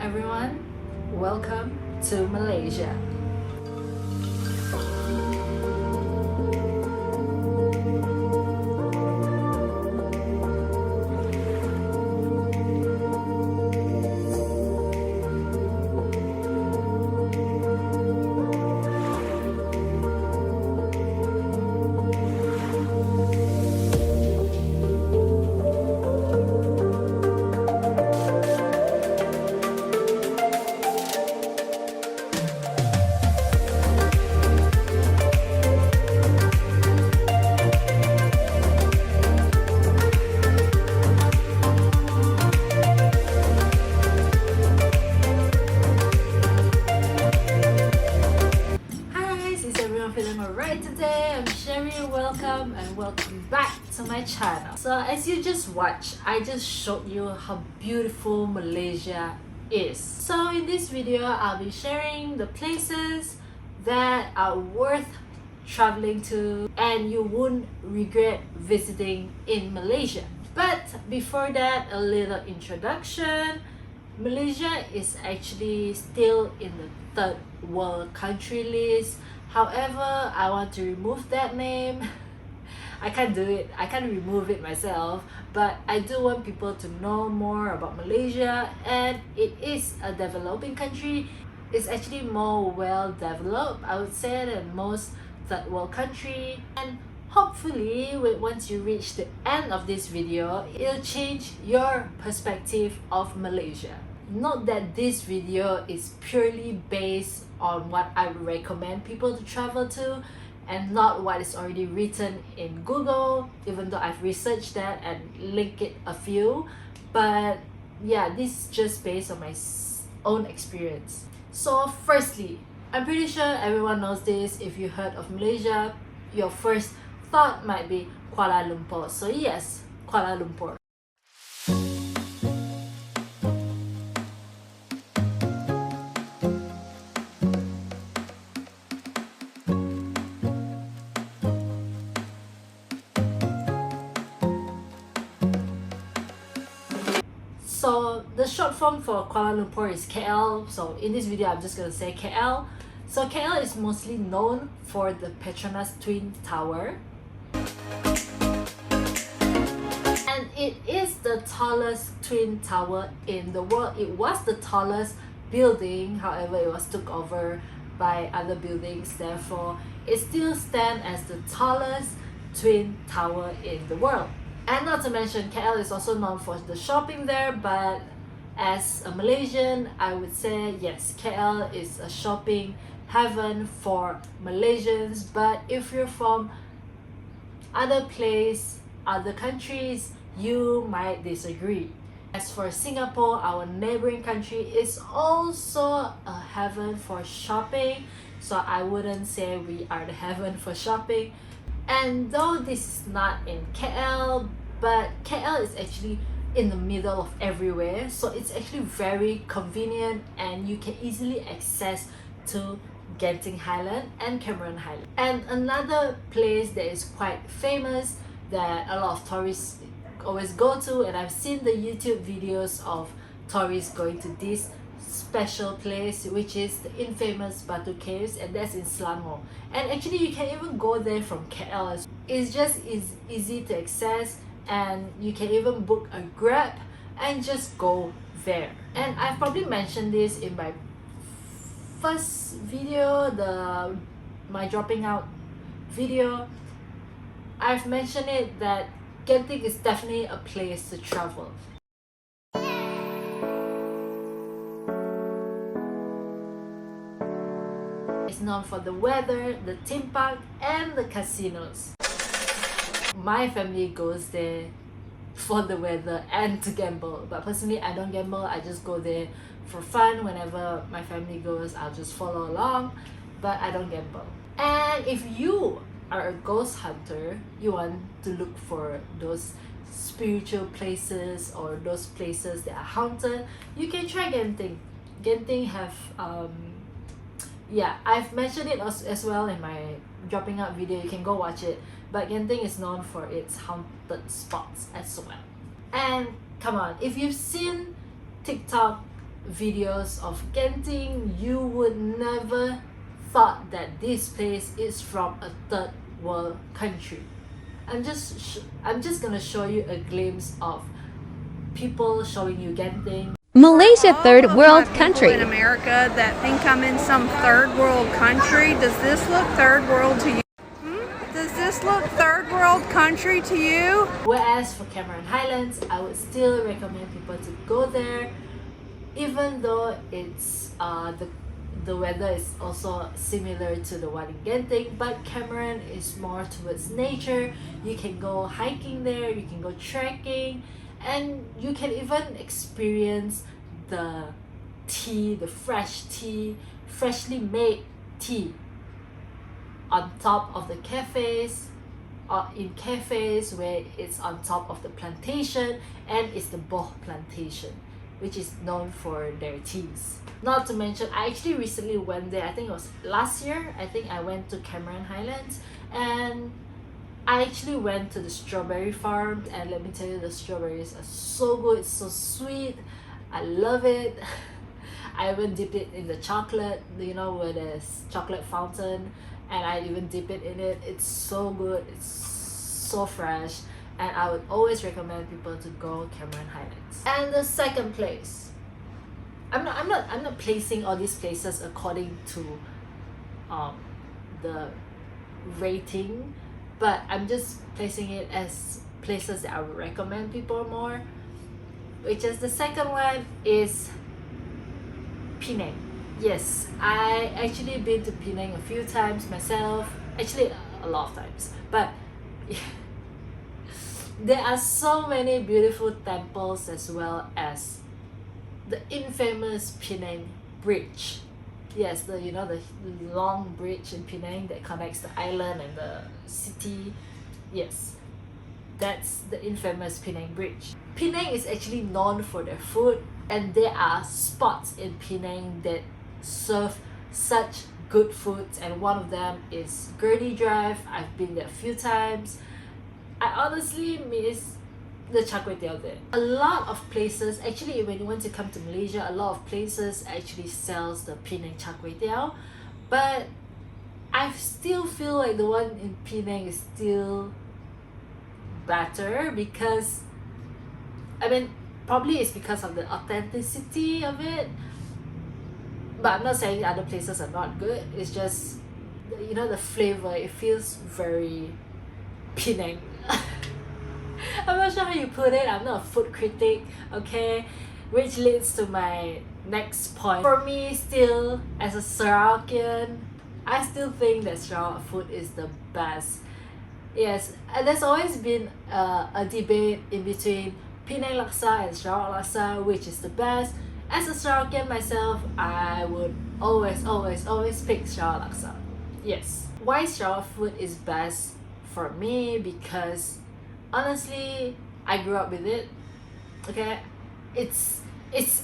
everyone, welcome to Malaysia. Feeling alright today. I'm Sherry, welcome and welcome back to my channel. So as you just watched, I just showed you how beautiful Malaysia is. So in this video, I'll be sharing the places that are worth traveling to and you won't regret visiting in Malaysia. But before that, a little introduction. Malaysia is actually still in the third world country list. However, I want to remove that name. I can't do it. I can't remove it myself. But I do want people to know more about Malaysia, and it is a developing country. It's actually more well developed, I would say, than most third world country. And hopefully, once you reach the end of this video, it'll change your perspective of Malaysia. Note that this video is purely based on what I would recommend people to travel to and not what is already written in Google, even though I've researched that and linked it a few. But yeah, this is just based on my own experience. So firstly, I'm pretty sure everyone knows this. If you heard of Malaysia, your first thought might be Kuala Lumpur. So yes, Kuala Lumpur. So the short form for Kuala Lumpur is KL. So in this video, I'm just gonna say KL. So KL is mostly known for the Petronas Twin Tower. And it is the tallest twin tower in the world. It was the tallest building, however, it was took over by other buildings. Therefore, it still stands as the tallest twin tower in the world. And not to mention, KL is also known for the shopping there, but as a Malaysian, I would say yes, KL is a shopping heaven for Malaysians. But if you're from other place, other countries, you might disagree. As for Singapore, our neighboring country, is also a heaven for shopping. So I wouldn't say we are the heaven for shopping. And though this is not in KL, but KL is actually in the middle of everywhere, so it's actually very convenient and you can easily access to Genting Highland and Cameron Highland. And another place that is quite famous that a lot of tourists always go to, and I've seen the YouTube videos of tourists going to this special place, which is the infamous Batu Caves, and that's in Selangor. And actually you can even go there from KL. It's just easy to access, and you can even book a Grab and just go there. And I've probably mentioned this in my first video, my dropping out video. I've mentioned it that Genting is definitely a place to travel. It's known for the weather, the theme park, and the casinos. My family goes there for the weather and to gamble, but personally I don't gamble. I just go there for fun. Whenever my family goes, I'll just follow along, but I don't gamble. And if you are a ghost hunter, you want to look for those spiritual places or those places that are haunted, you can try Genting. Genting have yeah, I've mentioned it as well in my dropping out video. You can go watch it. But Genting is known for its haunted spots as well. And come on, if you've seen TikTok videos of Genting, you would never thought that this place is from a third world country. I'm just gonna show you a glimpse of people showing you Genting. Malaysia, third world country. In America that think I'm in some third world country, does this look third world to you? Does this look third world country to you? Whereas for Cameron Highlands, I would still recommend people to go there, even though it's the weather is also similar to the one in Genting, but Cameron is more towards nature. You can go hiking there, you can go trekking, and you can even experience the tea, the fresh tea, freshly made tea on top of the cafes, or in cafes where it's on top of the plantation, and it's the Boh plantation, which is known for their teas. Not to mention, I actually recently went there, I think it was last year, I think I went to Cameron Highlands, and I actually went to the strawberry farm, and let me tell you, the strawberries are so good, it's so sweet, I love it. I even dip it in the chocolate, you know, where there's chocolate fountain, and I even dip it in it. It's so good, it's so fresh, and I would always recommend people to go Cameron Highlands. And the second place, I'm not placing all these places according to the rating, but I'm just placing it as places that I would recommend people more, which is the second one is Penang. Yes, I actually been to Penang a few times myself, actually a lot of times, but there are so many beautiful temples, as well as the infamous Penang Bridge. Yes, the long bridge in Penang that connects the island and the city. Yes, that's the infamous Penang Bridge. Penang is actually known for their food, and there are spots in Penang that serve such good foods, and one of them is Gurney Drive. I've been there a few times. I honestly miss the char kway teow there. A lot of places, actually when you want to come to Malaysia, a lot of places actually sells the Penang char kway teow, but I still feel like the one in Penang is still better, because I mean, probably it's because of the authenticity of it, but I'm not saying other places are not good. It's just, you know, the flavor, it feels very Penang. I'm not sure how you put it, I'm not a food critic, okay, which leads to my next point. For me, still, as a Sarawakian, I still think that Sarawak food is the best. Yes, and there's always been a debate in between Penang laksa and Sarawak laksa, which is the best. As a Sarawakian myself, I would always pick Sarawak laksa. Yes. Why Sarawak food is best for me? Because honestly, I grew up with it. Okay, it's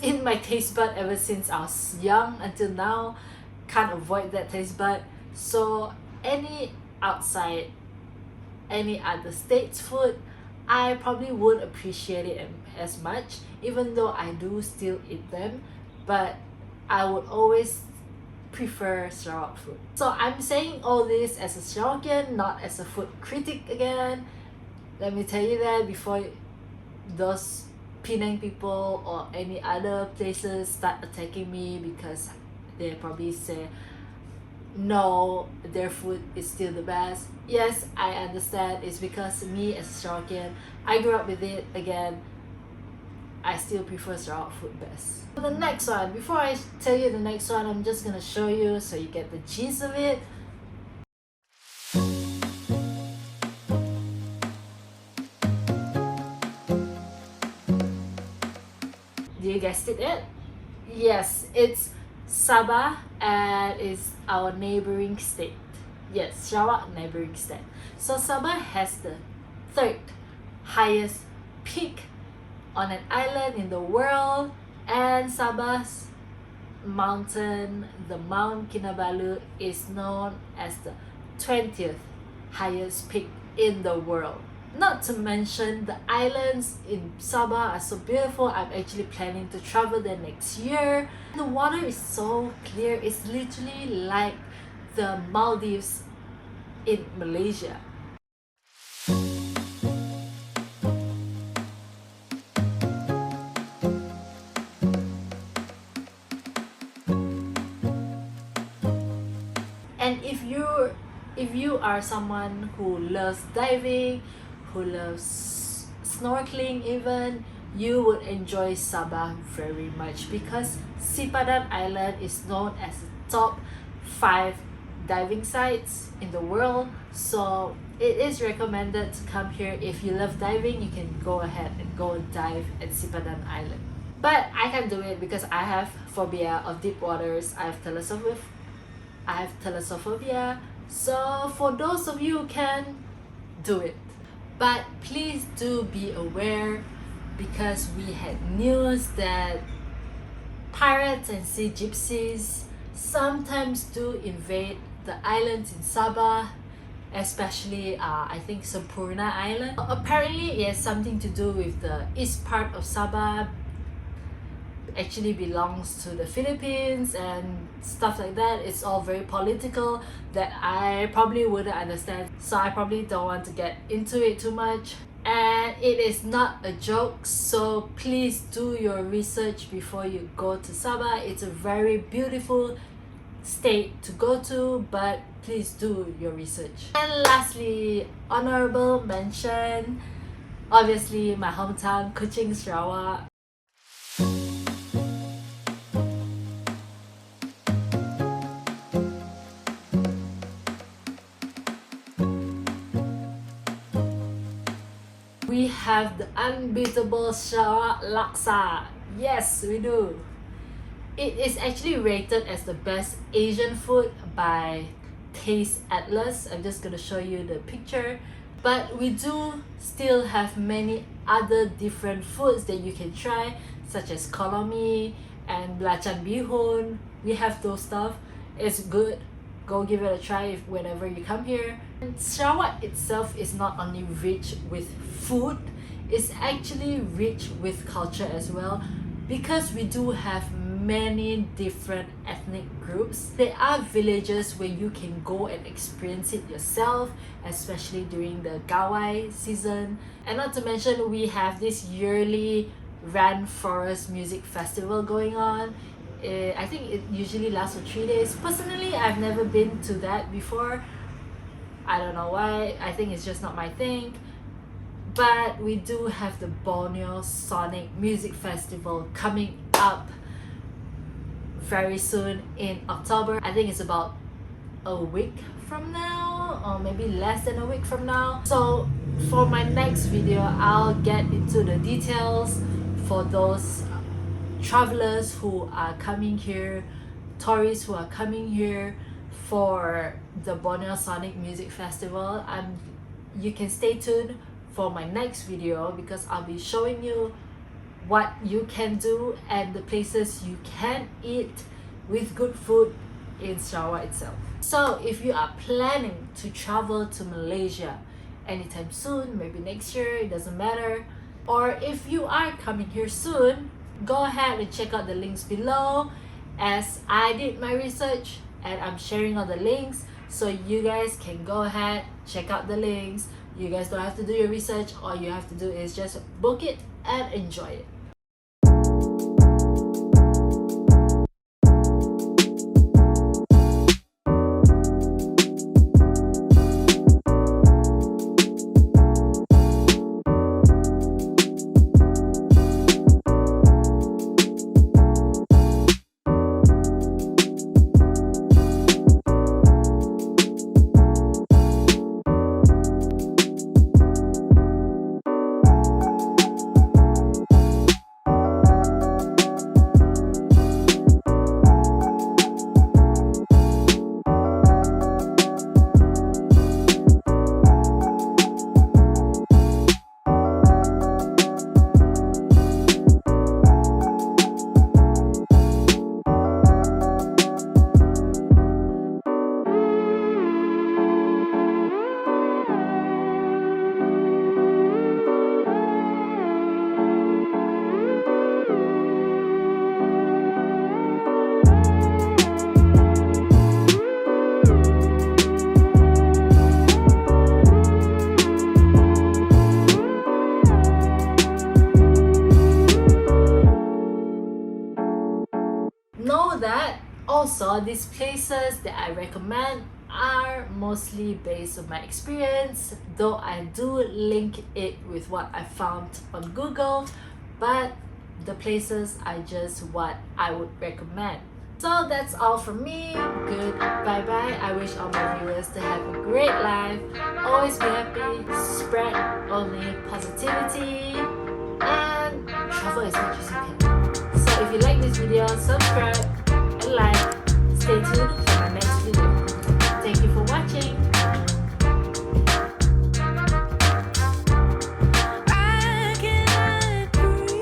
in my taste bud ever since I was young until now. Can't avoid that taste bud. So any outside, any other state's food, I probably won't appreciate it as much, even though I do still eat them, but I would always prefer Sarawak food. So I'm saying all this as a Sarawakian, not as a food critic again. Let me tell you that before those Penang people or any other places start attacking me, because they probably say no, their food is still the best. Yes, I understand, it's because me as a Sarawakian, I grew up with it. Again, I still prefer Sarawak food best. The next one, before I tell you the next one, I'm just gonna show you so you get the gist of it. You guessed it? Yes, it's Sabah, and it's our neighboring state. Yes, Sarawak neighboring state. So Sabah has the third highest peak on an island in the world, and Sabah's mountain, the Mount Kinabalu, is known as the 20th highest peak in the world. Not to mention the islands in Sabah are so beautiful. I'm actually planning to travel there next year. The water is so clear. It's literally like the Maldives in Malaysia. And if you are someone who loves diving, who loves snorkeling even, you would enjoy Sabah very much because Sipadan Island is known as the top 5 diving sites in the world. So it is recommended to come here. If you love diving, you can go ahead and go and dive at Sipadan Island. But I can't do it because I have phobia of deep waters. I have thalassophobia. So for those of you who can, do it. But please do be aware because we had news that pirates and sea gypsies sometimes do invade the islands in Sabah, especially I think Sampurna Island. Apparently it has something to do with the east part of Sabah actually belongs to the Philippines and stuff like that. It's all very political that I probably wouldn't understand, so I probably don't want to get into it too much. And it is not a joke, so please do your research before you go to Sabah. It's a very beautiful state to go to, but please do your research. And lastly, honorable mention, obviously my hometown, Kuching, Sarawak. We have the unbeatable Sarawak Laksa. Yes, we do. It is actually rated as the best Asian food by Taste Atlas. I'm just gonna show you the picture. But we do still have many other different foods that you can try, such as kolomi and belacan bihun. We have those stuff. It's good. Go give it a try whenever you come here. And Sarawak itself is not only rich with food, it's actually rich with culture as well, because we do have many different ethnic groups. There are villages where you can go and experience it yourself, especially during the Gawai season. And not to mention, we have this yearly Ran Forest Music Festival going on. I think it usually lasts for 3 days. Personally, I've never been to that before. I don't know why. I think it's just not my thing. But we do have the Borneo Sonic Music Festival coming up very soon in October. I think it's about a week from now, or maybe less than a week from now. So for my next video, I'll get into the details for those travelers who are coming here, tourists who are coming here for the Borneo Sonic Music Festival. You can stay tuned for my next video because I'll be showing you what you can do and the places you can eat with good food in Sarawak itself. So if you are planning to travel to Malaysia anytime soon, maybe next year, it doesn't matter, or if you are coming here soon, go ahead and check out the links below, as I did my research and I'm sharing all the links, so you guys can go ahead, check out the links. You guys don't have to do your research. All you have to do is just book it and enjoy it. Also, these places that I recommend are mostly based on my experience, though I do link it with what I found on Google, but the places are just what I would recommend. So that's all from me. Good bye bye. I wish all my viewers to have a great life. Always be happy, spread only positivity, and travel as much as you can. So if you like this video, subscribe,